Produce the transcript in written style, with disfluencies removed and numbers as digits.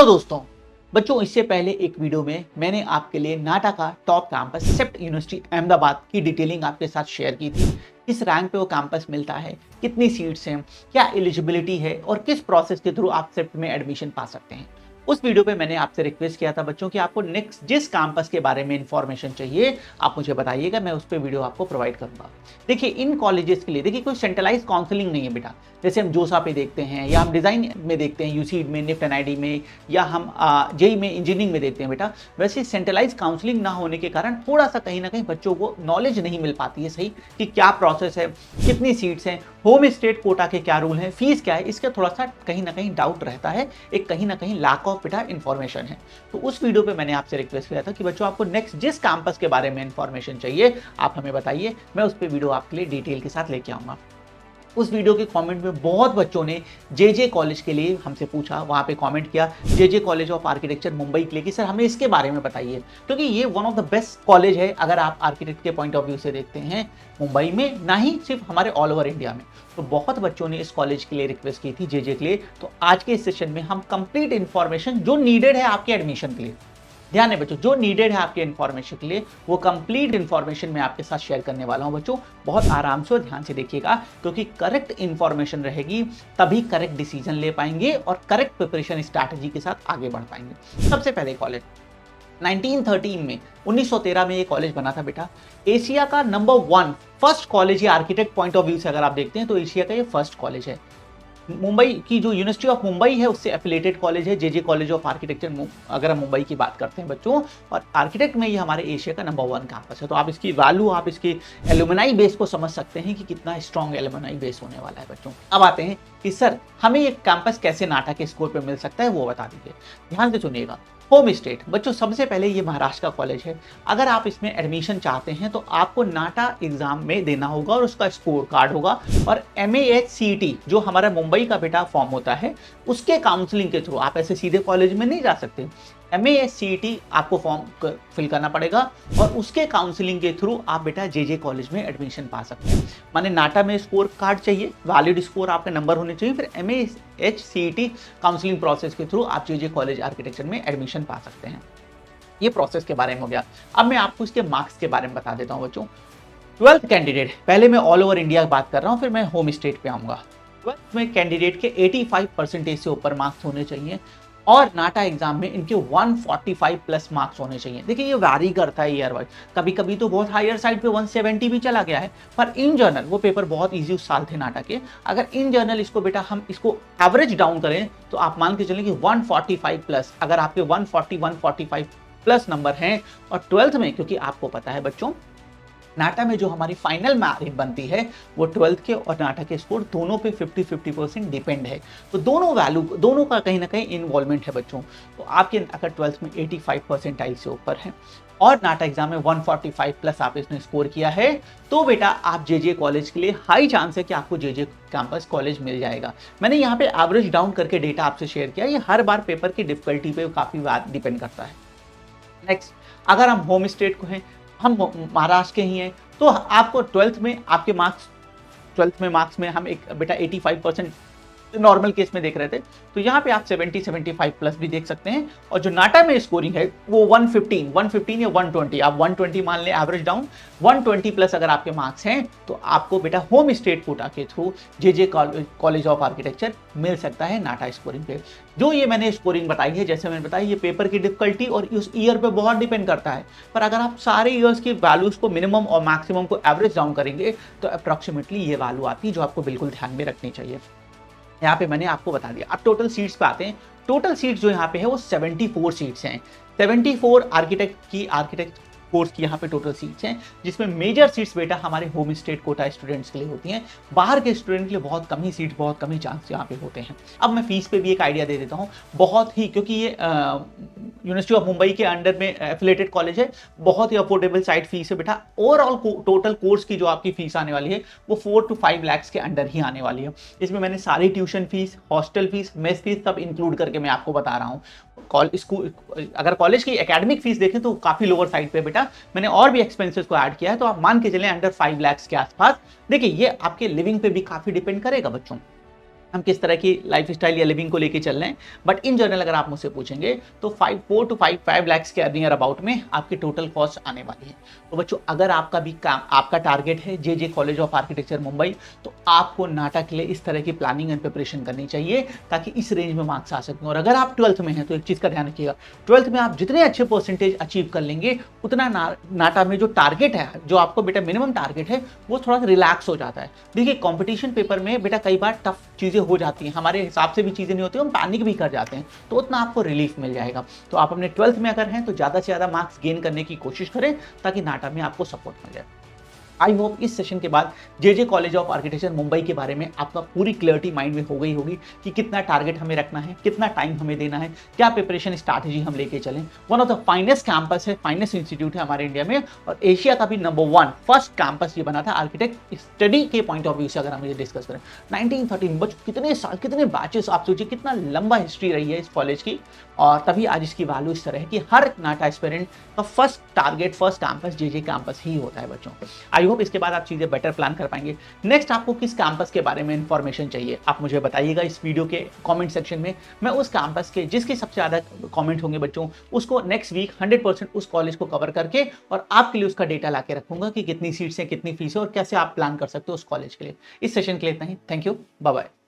Hello दोस्तों। बच्चों, इससे पहले एक वीडियो में मैंने आपके लिए नाटा का टॉप कैंपस सेप्ट यूनिवर्सिटी अहमदाबाद की डिटेलिंग आपके साथ शेयर की थी। किस रैंक पे वो कैंपस मिलता है, कितनी सीट्स हैं, क्या एलिजिबिलिटी है और किस प्रोसेस के थ्रू आप सेप्ट में एडमिशन पा सकते हैं। उस वीडियो पे मैंने आपसे रिक्वेस्ट किया था बच्चों कि आपको नेक्स्ट जिस कैंपस के बारे में इंफॉर्मेशन चाहिए आप मुझे बताइएगा, मैं उस पर वीडियो आपको प्रोवाइड करूंगा। देखिए, इन कॉलेजेस के लिए देखिए कोई सेंट्रलाइज काउंसलिंग नहीं है बेटा। जैसे हम जोसा पे देखते हैं या हम डिज़ाइन में देखते हैं, यूसीड में, निफ्ट एनआईडी में, या हम जेई में इंजीनियरिंग में देखते हैं बेटा। वैसे सेंट्रलाइज काउंसलिंग ना होने के कारण थोड़ा सा कहीं ना कहीं बच्चों को नॉलेज नहीं मिल पाती है सही कि क्या प्रोसेस है, कितनी सीट्स हैं, होम स्टेट कोटा के क्या रूल हैं, फीस क्या है, इसका थोड़ा सा कहीं ना कहीं डाउट रहता है। एक कहीं ना कहीं लैक ऑफ बेटा इन्फॉर्मेशन है। तो उस वीडियो पे मैंने आपसे रिक्वेस्ट किया था कि बच्चों आपको नेक्स्ट जिस कैंपस के बारे में इंफॉर्मेशन चाहिए आप हमें बताइए, मैं उस पर वीडियो आपके लिए डिटेल के साथ लेके आऊंगा। उस वीडियो के कमेंट में बहुत बच्चों ने जेजे कॉलेज के लिए हमसे पूछा, वहाँ पे कमेंट किया JJ college of architecture Mumbai के लिए कि सर हमें इसके बारे में बताइए, क्योंकि ये one of the best college है अगर आप आर्किटेक्ट के पॉइंट ऑफ व्यू से देखते हैं मुंबई में, ना ही सिर्फ हमारे ऑल ओवर इंडिया में। तो बहुत बच्चों ने इस कॉलेज के लिए रिक्वेस्ट की थी, जेजे के लिए। तो आज के इस सेशन में हम कंप्लीट इन्फॉर्मेशन जो नीडेड है आपके एडमिशन के लिए, ध्यान है बच्चों, जो नीडेड है आपके इन्फॉर्मेशन के लिए, वो कंप्लीट इन्फॉर्मेशन मैं आपके साथ शेयर करने वाला हूं बच्चों। बहुत आराम से और ध्यान से देखिएगा, क्योंकि करेक्ट इन्फॉर्मेशन रहेगी तभी करेक्ट डिसीजन ले पाएंगे और करेक्ट प्रिपरेशन स्ट्रैटेजी के साथ आगे बढ़ पाएंगे। सबसे पहले कॉलेज 1913 में 1913 में ये कॉलेज बना था बेटा। एशिया का नंबर 1 फर्स्ट कॉलेज है आर्किटेक्ट पॉइंट ऑफ व्यू से अगर आप देखते हैं तो एशिया का ये फर्स्ट कॉलेज है। मुंबई की जो यूनिवर्सिटी ऑफ मुंबई है उससे एफिलेटेड कॉलेज है जेजे कॉलेज ऑफ आर्किटेक्चर, अगर हम मुंबई की बात करते हैं बच्चों। और आर्किटेक्ट में ये हमारे एशिया का नंबर 1 कैंपस है। तो आप इसकी वैल्यू, आप इसकी एलुमनाई बेस को समझ सकते हैं कि कितना स्ट्रॉन्ग एलुमनाई बेस होने वाला है बच्चों। अब आते हैं कि सर हमें ये कैंपस कैसे नाटा के स्कोर पे मिल सकता है, वो बता दीजिए। ध्यान से सुनिएगा। होम स्टेट बच्चों, सबसे पहले ये महाराष्ट्र का कॉलेज है। अगर आप इसमें एडमिशन चाहते हैं तो आपको नाटा एग्जाम में देना होगा और उसका स्कोर कार्ड होगा। और MAHCET जो हमारा मुंबई का बेटा फॉर्म होता है उसके काउंसलिंग के थ्रू, आप ऐसे सीधे कॉलेज में नहीं जा सकते। MAHCET आपको फॉर्म फिल करना पड़ेगा और उसके काउंसलिंग के थ्रू आप बेटा जेजे कॉलेज में एडमिशन पा सकते हैं। माने नाटा में स्कोर कार्ड चाहिए, वैलिड स्कोर आपके नंबर होने चाहिए, फिर MAHCET काउंसलिंग प्रोसेस के थ्रू आप जेजे कॉलेज आर्किटेक्चर में एडमिशन पा सकते हैं। ये प्रोसेस के बारे में हो गया। अब मैं आपको इसके मार्क्स के बारे में बता देता हूँ बच्चों। 12th कैंडिडेट, पहले मैं ऑल ओवर इंडिया बात कर रहा हूँ, फिर मैं होम स्टेट पे आऊंगा। 12th में कैंडिडेट के 85% से ऊपर मार्क्स होने चाहिए और नाटा एग्जाम में इनके 145 प्लस मार्क्स होने चाहिए। देखिए ये वैरी करता है ईयर वाइज, कभी कभी तो बहुत हायर साइड पे 170 भी चला गया है, पर इन जनरल वो पेपर बहुत इजी उस साल थे नाटा के। अगर इन जनरल इसको बेटा हम इसको एवरेज डाउन करें तो आप मान के चलें कि 145 प्लस, अगर आपके 140 145 प्लस नंबर हैं और 12th में, क्योंकि आपको पता है बच्चों नाटा में जो हमारी फाइनल मार्क बनती है वो 12th के और नाटा के स्कोर दोनों पे 50-50% डिपेंड है। तो दोनों वैल्यू, दोनों का कहीं ना कहीं इन्वॉल्वमेंट है बच्चों। तो आपके अगर 12th में 85 परसेंटाइल से ऊपर है और नाटा एग्जाम में 145 प्लस आप इसने स्कोर किया है तो बेटा आप जेजे कॉलेज के लिए हाई चांस है कि आपको जेजे कैंपस कॉलेज मिल जाएगा। मैंने यहाँ पे एवरेज डाउन करके डेटा आपसे शेयर किया, ये हर बार पेपर की डिफिकल्टी पे काफी डिपेंड करता है। नेक्स्ट, अगर हम होम स्टेट को हैं, हम महाराष्ट्र के ही हैं, तो आपको 12th में आपके मार्क्स, 12th में मार्क्स में हम एक बेटा 85% नॉर्मल केस में देख रहे थे, तो यहाँ पे आप 70-75 प्लस भी देख सकते हैं। और जो नाटा में स्कोरिंग है वो 115 या 120, आप 120 मान लें एवरेज डाउन, 120 प्लस अगर आपके मार्क्स हैं तो आपको बेटा होम स्टेट कोटा के through JJ college of architecture मिल सकता है नाटा स्कोरिंग पे। जो ये मैंने स्कोरिंग बताई है, जैसे मैंने बताया, ये पेपर की डिफिकल्टी और उस ईयर पे बहुत डिपेंड करता है, पर अगर आप सारे ईयर्स की वैल्यूज को मिनिमम और मैक्सिमम को एवरेज डाउन करेंगे तो अप्रॉक्सीमेटली ये वैल्यू आती है जो आपको बिल्कुल ध्यान में रखनी चाहिए। यहाँ पे मैंने आपको बता दिया। अब टोटल सीट्स पे आते हैं। टोटल सीट्स जो यहाँ पे है वो 74 सीट्स हैं। 74 आर्किटेक्ट कोर्स की यहाँ पे टोटल सीट्स हैं, जिसमें मेजर सीट्स बेटा हमारे होम स्टेट कोटा स्टूडेंट्स के लिए होती हैं। बाहर के स्टूडेंट के लिए बहुत कम ही सीट्स, बहुत कम ही चांस यहाँ पे होते हैं। अब मैं फीस पे भी एक आइडिया दे देता हूँ, बहुत ही, क्योंकि ये यूनिवर्सिटी ऑफ मुंबई के अंडर में एफिलेटेड कॉलेज है, बहुत ही अफोर्डेबल साइड फीस है बेटा। ओवरऑल टोटल कोर्स की जो आपकी फीस आने वाली है वो 4 to 5 लाख के अंडर ही आने वाली है। इसमें मैंने सारी tuition fees, hostel fees, mess fees सब इंक्लूड करके मैं आपको बता रहा हूँ। स्कूल, अगर कॉलेज की एकेडमिक फीस देखें तो काफी लोअर साइड पे बेटा, मैंने और भी एक्सपेंसेस को ऐड किया है, तो आप मान के चलें अंडर 5 लाख के आसपास। देखिए ये आपके लिविंग पे भी काफी डिपेंड करेगा बच्चों। हम किस तरह की लाइफस्टाइल या लिविंग को लेके चल रहे हैं। बट इन जनरल अगर आप मुझसे पूछेंगे तो 4 to 5 लाख के नियर अबाउट में आपकी टोटल कॉस्ट आने वाली है। तो बच्चों अगर आपका भी काम, आपका टारगेट है जे कॉलेज ऑफ आर्किटेक्चर मुंबई, तो आपको नाटा के लिए इस तरह की प्लानिंग एंड प्रिपरेशन करनी चाहिए ताकि इस रेंज में मार्क्स आ सकें। और अगर आप 12th में हैं तो एक चीज़ का ध्यान रखिएगा, 12th में आप जितने अच्छे परसेंटेज अचीव कर लेंगे उतना नाटा में जो टारगेट है, जो आपको बेटा मिनिमम टारगेट है, वो थोड़ा सा रिलैक्स हो जाता है। देखिए कंपटीशन पेपर में बेटा कई बार टफ चीज़ें हो जाती हैं, हमारे हिसाब से भी चीज़ें नहीं होती, हम पैनिक भी कर जाते हैं, तो उतना आपको रिलीफ मिल जाएगा। तो आप अपने 12th में अगर हैं तो ज़्यादा से ज़्यादा मार्क्स गेन करने की कोशिश करें ताकि नाटा में आपको सपोर्ट मिल जाए। आई होप इस सेशन के बाद जे कॉलेज ऑफ आर्किटेक्चर मुंबई के बारे में आपका पूरी क्लियरिटी माइंड में हो गई होगी कि कितना टारगेट हमें रखना है, कितना टाइम हमें देना है, क्या प्रिपरेशन स्ट्रैटेजी हम लेके चलें। One of the finest campus है, फाइनेस्ट इंस्टीट्यूट है हमारे इंडिया में, और एशिया का भी नंबर 1 फर्स्ट कैंपस ये बना था आर्किटेक्ट स्टडी के पॉइंट ऑफ व्यू से। अगर हम ये डिस्कस करें 1913, बच्चों कितने साल, कितने बैचेस, आप सोचिए कितना लंबा हिस्ट्री रही है इस कॉलेज की, और तभी आज इसकी वैल्यू इस तरह है कि हर नाटा एस्पिरेंट का फर्स्ट टारगेट, फर्स्ट कैंपस जे कैंपस ही होता है बच्चों। आई होप इसके बाद आप चीज़ें बेटर प्लान कर पाएंगे। नेक्स्ट आपको किस कैंपस के बारे में इंफॉर्मेशन चाहिए आप मुझे बताइएगा इस वीडियो के कमेंट सेक्शन में। मैं उस कैंपस के जिसके सबसे ज़्यादा कमेंट होंगे बच्चों, उसको नेक्स्ट वीक 100% उस कॉलेज को कवर करके और आपके लिए उसका डेटा ला के रखूंगा कि कितनी सीट्स हैं, कितनी फीस है और कैसे आप प्लान कर सकते हो उस कॉलेज के लिए। इस सेशन के लिए इतना ही। Thank you, bye bye.